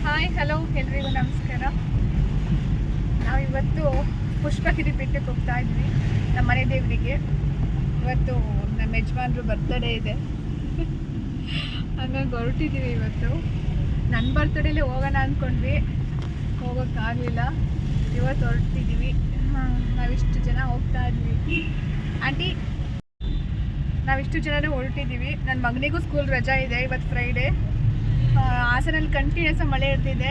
Hi hello ಎಲ್ರಿಗೂ ನಮಸ್ಕಾರ. ನಾವಿವತ್ತು ಪುಷ್ಪಗಿರಿ ಬೆಟ್ಟಕ್ಕೆ ಹೋಗ್ತಾ ಇದ್ವಿ ನಮ್ಮ ಮನೆ ದೇವರಿಗೆ. ಇವತ್ತು ನಮ್ಮ ಯಜಮಾನ್ರು ಬರ್ತಡೇ ಇದೆ, ಹಂಗಾಗಿ ಹೊರಟಿದ್ದೀವಿ. ಇವತ್ತು ನನ್ನ ಬರ್ತಡೇಲಿ ಹೋಗೋಣ ಅಂದ್ಕೊಂಡ್ವಿ, ಹೋಗೋಕ್ಕಾಗಲಿಲ್ಲ. ಇವತ್ತು ಹೊರಟಿದ್ದೀವಿ. ನಾವಿಷ್ಟು ಜನ ಹೋಗ್ತಾ ಇದ್ವಿ ಆಂಟಿ, ನಾವಿಷ್ಟು ಜನನೇ ಹೊರಟಿದ್ದೀವಿ. ನನ್ನ ಮಗನಿಗೂ ಸ್ಕೂಲ್ ರಜಾ ಇದೆ, ಇವತ್ತು ಫ್ರೈಡೇ. ಹಾಸನಲ್ಲಿ ಕಂಟಿನ್ಯೂಸ್ ಮಳೆ ಇರ್ತಿದೆ.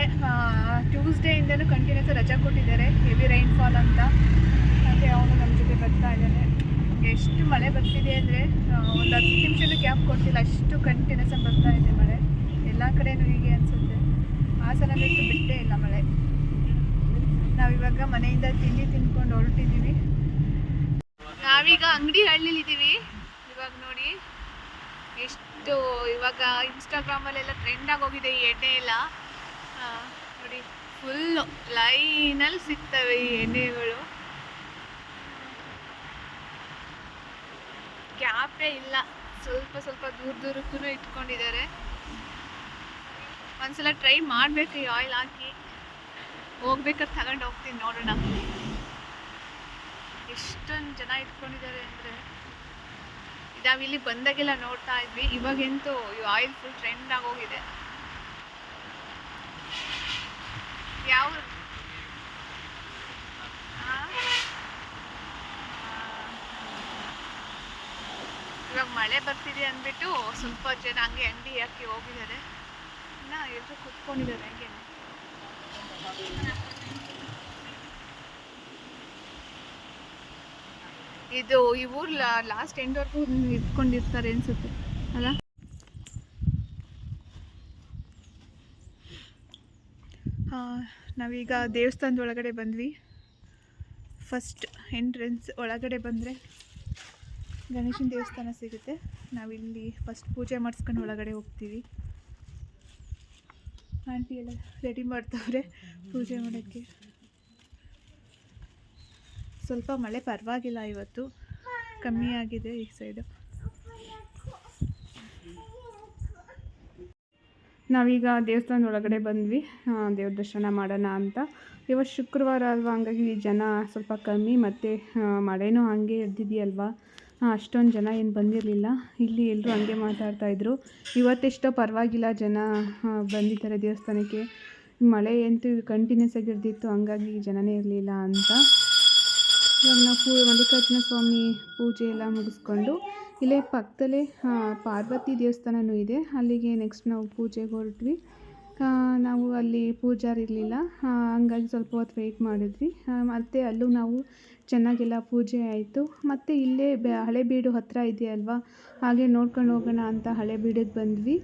ಟ್ಯೂಸ್ಡೇಯಿಂದಲೂ ಕಂಟಿನ್ಯೂಸ್ ರಜಾ ಕೊಟ್ಟಿದ್ದಾರೆ, ಹೆವಿ ರೈನ್ಫಾಲ್ ಅಂತ. ಹಾಗೆ ಅವನು ನಮ್ಮ ಜೊತೆ ಬರ್ತಾ ಇದ್ದಾನೆ. ಎಷ್ಟು ಮಳೆ ಬರ್ತಿದೆ ಅಂದರೆ ಒಂದು 10 ನಿಮಿಷನೂ ಗ್ಯಾಪ್ ಕೊಡ್ತಿಲ್ಲ, ಅಷ್ಟು ಕಂಟಿನ್ಯೂಸ್ ಬರ್ತಾ ಇದೆ ಮಳೆ. ಎಲ್ಲ ಕಡೆನೂ ಹೀಗೆ ಅನಿಸುತ್ತೆ. ಹಾಸನಲ್ಲಿಟ್ಟು ಬಿಟ್ಟೇ ಇಲ್ಲ ಮಳೆ. ನಾವಿವಾಗ ಮನೆಯಿಂದ ತಿಂಡಿ ತಿನ್ಕೊಂಡು ಹೊರಟಿದ್ದೀವಿ. ನಾವೀಗ ಅಂಗಡಿ ಹಳ್ಳಿಲಿದ್ದೀವಿ. ಇವಾಗ ನೋಡಿ ಎಷ್ಟು ಇವಾಗ ಇನ್ಸ್ಟಾಗ್ರಾಮಲ್ಲೆಲ್ಲ ಟ್ರೆಂಡ್ ಆಗೋಗಿದೆ ಈ ಎಣ್ಣೆ ಎಲ್ಲ. ನೋಡಿ ಫುಲ್ಲು ಲೈನಲ್ಲಿ ಸಿಗ್ತವೆ ಈ ಎಣ್ಣೆಗಳು, ಗ್ಯಾಪೇ ಇಲ್ಲ. ಸ್ವಲ್ಪ ಸ್ವಲ್ಪ ದೂರಕ್ಕೂ ಇಟ್ಕೊಂಡಿದ್ದಾರೆ. ಒಂದ್ಸಲ ಟ್ರೈ ಮಾಡಬೇಕು ಈ ಆಯಿಲ್ ಹಾಕಿ. ಹೋಗ್ಬೇಕಾದ್ರೆ ತಗೊಂಡು ಹೋಗ್ತೀನಿ, ನೋಡೋಣ. ಎಷ್ಟೊಂದು ಜನ ಇಟ್ಕೊಂಡಿದ್ದಾರೆ ಅಂದರೆ ನಾವಿಲ್ಲಿ ಬಂದಾಗೆಲ್ಲ ನೋಡ್ತಾ ಇದ್ವಿ. ಇವಾಗಂತೂ ಈ ಆಯಿಲ್ ಫುಲ್ ಟ್ರೆಂಡ್ ಆಗೋಗಿದೆ. ಯಾವ ಇವಾಗ ಮಳೆ ಬರ್ತಿದೆ ಅಂದ್ಬಿಟ್ಟು ಸ್ವಲ್ಪ ಜನ ಹಂಗೆ ಅಂಗಡಿ ಹಾಕಿ ಹೋಗಿದ್ದಾರೆ. ಇನ್ನು ಎಲ್ಲರೂ ಕೂತ್ಕೊಂಡಿದ್ದಾರೆ ಹಂಗೆ. ಇದು ಈ ಊರು ಲಾಸ್ಟ್ ಎಂಡ್ವರೆಗೂ ಇಟ್ಕೊಂಡಿರ್ತಾರೆ ಅನ್ಸುತ್ತೆ ಅಲ್ಲ. ನಾವೀಗ ದೇವಸ್ಥಾನದ ಒಳಗಡೆ ಬಂದ್ವಿ. ಫಸ್ಟ್ ಎಂಟ್ರೆನ್ಸ್ ಒಳಗಡೆ ಬಂದರೆ ಗಣೇಶನ ದೇವಸ್ಥಾನ ಸಿಗುತ್ತೆ. ನಾವಿಲ್ಲಿ ಫಸ್ಟ್ ಪೂಜೆ ಮಾಡಿಸ್ಕೊಂಡು ಒಳಗಡೆ ಹೋಗ್ತೀವಿ. ಆಂಟಿ ಎಲ್ಲ ರೆಡಿ ಮಾಡ್ತವ್ರೆ ಪೂಜೆ ಮಾಡೋಕ್ಕೆ. ಸ್ವಲ್ಪ ಮಳೆ ಪರವಾಗಿಲ್ಲ, ಇವತ್ತು ಕಮ್ಮಿ ಆಗಿದೆ ಈ ಸೈಡು. ನಾವೀಗ ದೇವಸ್ಥಾನದ ಒಳಗಡೆ ಬಂದ್ವಿ ದೇವ್ರ ದರ್ಶನ ಮಾಡೋಣ ಅಂತ. ಇವತ್ತು ಶುಕ್ರವಾರ ಅಲ್ವಾ, ಹಂಗಾಗಿ ಜನ ಸ್ವಲ್ಪ ಕಮ್ಮಿ. ಮತ್ತು ಮಳೆನೂ ಹಾಗೆ ಇರ್ದಿದೆಯಲ್ವಾ, ಅಷ್ಟೊಂದು ಜನ ಏನು ಬಂದಿರಲಿಲ್ಲ. ಇಲ್ಲಿ ಎಲ್ಲರೂ ಹಂಗೆ ಮಾತಾಡ್ತಾಯಿದ್ರು, ಇವತ್ತೆಷ್ಟೋ ಪರವಾಗಿಲ್ಲ ಜನ ಬಂದಿದ್ದಾರೆ ದೇವಸ್ಥಾನಕ್ಕೆ. ಮಳೆ ಅಂತೂ ಕಂಟಿನ್ಯೂಸ್ ಆಗಿರ್ದಿತ್ತು, ಹಂಗಾಗಿ ಜನನೇ ಇರಲಿಲ್ಲ ಅಂತ. ಇವಾಗ ನಾವು ಮಲ್ಲಿಕಾರ್ಜುನ ಸ್ವಾಮಿ ಪೂಜೆ ಎಲ್ಲ ಮುಗಿಸ್ಕೊಂಡು ಇಲ್ಲೇ ಪಕ್ಕದಲ್ಲೇ ಪಾರ್ವತಿ ದೇವಸ್ಥಾನವೂ ಇದೆ, ಅಲ್ಲಿಗೆ ನೆಕ್ಸ್ಟ್ ನಾವು ಪೂಜೆಗೆ ಹೊರಟ್ವಿ. ನಾವು ಅಲ್ಲಿ ಪೂಜಾರಿ ಇರಲಿಲ್ಲ, ಹಂಗಾಗಿ ಸ್ವಲ್ಪ ಹೊತ್ತು ವೆಯ್ಟ್ ಮಾಡಿದ್ವಿ. ಮತ್ತು ಅಲ್ಲೂ ನಾವು ಚೆನ್ನಾಗೆಲ್ಲ ಪೂಜೆ ಆಯಿತು. ಮತ್ತು ಇಲ್ಲೇ ಹಳೇಬೀಡು ಹತ್ತಿರ ಇದೆಯಲ್ವಾ, ಹಾಗೆ ನೋಡ್ಕೊಂಡು ಹೋಗೋಣ ಅಂತ ಹಳೇಬೀಡಿಗೆ ಬಂದ್ವಿ.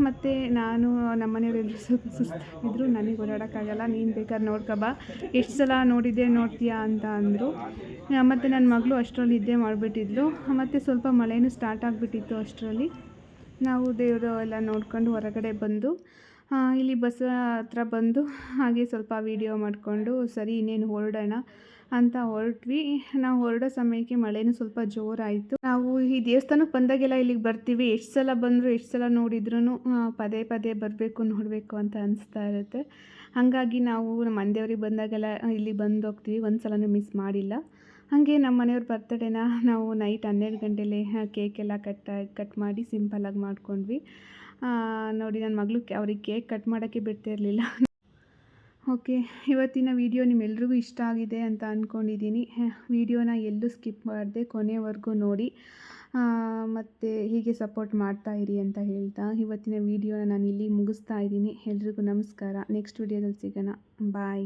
ಮತ್ತು ನಾನು ನಮ್ಮನೆಯವರೆಲ್ಲರೂ ಸ್ವಲ್ಪ ಸುಸ್ತಾಗಿದ್ದರು. ನನಗೆ ಓಡಾಡೋಕ್ಕಾಗಲ್ಲ, ನೀನು ಬೇಕಾದ್ರೆ ನೋಡ್ಕೊಬಾ, ಎಷ್ಟು ಸಲ ನೋಡ್ತೀಯಾ ಅಂತ ಅಂದರು. ಮತ್ತು ನನ್ನ ಮಗಳು ಅಷ್ಟರಲ್ಲಿ ನಿದ್ದೆ ಮಾಡಿಬಿಟ್ಟಿದ್ಲು. ಮತ್ತು ಸ್ವಲ್ಪ ಮಳೆನೂ ಸ್ಟಾರ್ಟ್ ಆಗಿಬಿಟ್ಟಿತ್ತು. ಅಷ್ಟರಲ್ಲಿ ನಾವು ದೇವರು ಎಲ್ಲ ನೋಡ್ಕೊಂಡು ಹೊರಗಡೆ ಬಂದು ಇಲ್ಲಿ ಬಸ್ ಹತ್ರ ಬಂದು ಹಾಗೆ ಸ್ವಲ್ಪ ವೀಡಿಯೋ ಮಾಡಿಕೊಂಡು ಸರಿ ಇನ್ನೇನು ಹೊರಡೋಣ ಅಂತ ಹೊರಟ್ವಿ. ನಾವು ಹೊರಡೋ ಸಮಯಕ್ಕೆ ಮಳೆನೂ ಸ್ವಲ್ಪ ಜೋರಾಯಿತು. ನಾವು ಈ ದೇವಸ್ಥಾನಕ್ಕೆ ಬಂದಾಗೆಲ್ಲ ಇಲ್ಲಿಗೆ ಬರ್ತೀವಿ, ಎಷ್ಟು ಸಲ ಬಂದರೂ ಎಷ್ಟು ಸಲ ನೋಡಿದ್ರೂ ಪದೇ ಪದೇ ಬರಬೇಕು ನೋಡಬೇಕು ಅಂತ ಅನಿಸ್ತಾ ಇರುತ್ತೆ. ಹಾಗಾಗಿ ನಾವು ನಮ್ಮ ಮನೆದೇವ್ರಿಗೆ ಬಂದಾಗೆಲ್ಲ ಇಲ್ಲಿ ಬಂದು ಹೋಗ್ತೀವಿ, ಒಂದು ಸಲನೂ ಮಿಸ್ ಮಾಡಿಲ್ಲ. ಹಾಗೆ ನಮ್ಮ ಮನೆಯವ್ರ ಬರ್ತಡೇನ ನಾವು ನೈಟ್ 12 ಗಂಟೆಲೇ ಕೇಕೆಲ್ಲ ಕಟ್ ಮಾಡಿ ಸಿಂಪಲ್ಲಾಗಿ ಮಾಡ್ಕೊಂಡ್ವಿ. ನೋಡಿ ನನ್ನ ಮಗಳು ಅವ್ರಿಗೆ ಕೇಕ್ ಕಟ್ ಮಾಡೋಕ್ಕೆ ಬಿಡ್ತಿರಲಿಲ್ಲ. ಓಕೆ, ಇವತ್ತಿನ ವಿಡಿಯೋ ನಿಮ್ಮೆಲ್ರಿಗೂ ಇಷ್ಟ ಆಗಿದೆ ಅಂತ ಅಂದ್ಕೊಂಡಿದ್ದೀನಿ. ವಿಡಿಯೋನ ಎಲ್ಲೂ ಸ್ಕಿಪ್ ಮಾಡದೆ ಕೊನೆವರೆಗೂ ನೋಡಿ, ಮತ್ತು ಹೀಗೆ ಸಪೋರ್ಟ್ ಮಾಡ್ತಾಯಿರಿ ಅಂತ ಹೇಳ್ತಾ ಇವತ್ತಿನ ವಿಡಿಯೋನ ನಾನು ಇಲ್ಲಿ ಮುಗಿಸ್ತಾ ಇದ್ದೀನಿ. ಎಲ್ರಿಗೂ ನಮಸ್ಕಾರ. ನೆಕ್ಸ್ಟ್ ವಿಡಿಯೋದಲ್ಲಿ ಸಿಗೋಣ. ಬಾಯ್.